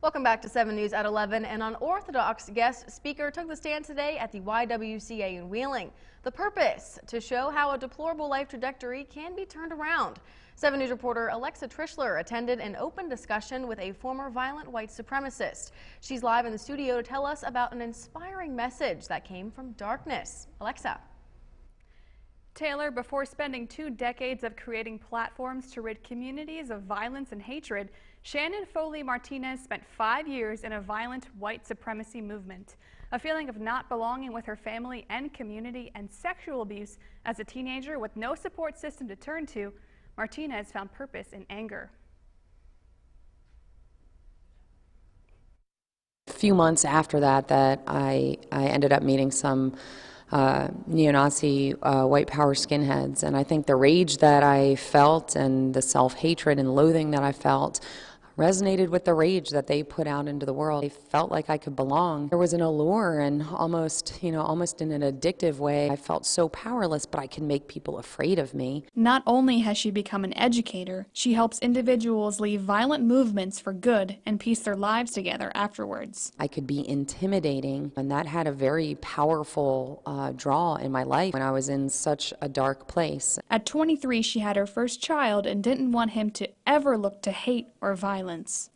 Welcome back to 7 News at 11. An unorthodox guest speaker took the stand today at the YWCA in Wheeling. The purpose, to show how a deplorable life trajectory can be turned around. 7 News reporter Alexa Trischler attended an open discussion with a former violent white supremacist. She's live in the studio to tell us about an inspiring message that came from darkness. Alexa. Taylor, before spending 2 decades of creating platforms to rid communities of violence and hatred, Shannon Foley Martinez spent 5 years in a violent white supremacy movement. A feeling of not belonging with her family and community and sexual abuse as a teenager with no support system to turn to, Martinez found purpose in anger. A few months after that, I ended up meeting some neo-Nazi white power skinheads, and I think the rage that I felt and the self-hatred and loathing that I felt resonated with the rage that they put out into the world. I felt like I could belong. There was an allure and almost in an addictive way. I felt so powerless, but I could make people afraid of me. Not only has she become an educator, she helps individuals leave violent movements for good and piece their lives together afterwards. I could be intimidating, and that had a very powerful draw in my life when I was in such a dark place. At 23, she had her first child and didn't want him to ever look to hate or violence.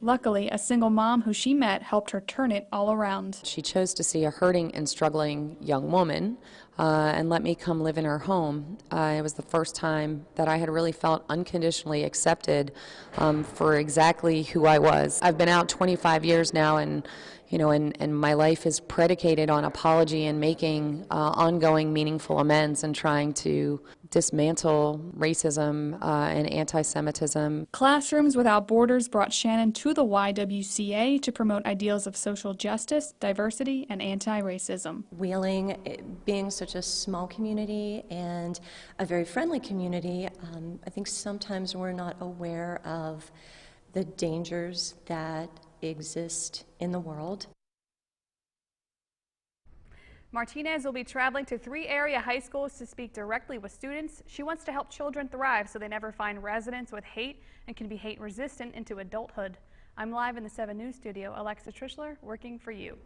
Luckily, a single mom who she met helped her turn it all around. She chose to see a hurting and struggling young woman and let me come live in her home. It was the first time that I had really felt unconditionally accepted for exactly who I was. I've been out 25 years now, and my life is predicated on apology and making ongoing meaningful amends and trying to dismantle racism and anti-Semitism. Classrooms Without Borders brought Shannon to the YWCA to promote ideals of social justice, diversity, and anti-racism. Wheeling, being such a small community and a very friendly community, I think sometimes we're not aware of the dangers that exist in the world. Martinez will be traveling to 3 area high schools to speak directly with students. She wants to help children thrive so they never find residence with hate and can be hate resistant into adulthood. I'm live in the 7 News studio. Alexa Trischler, working for you.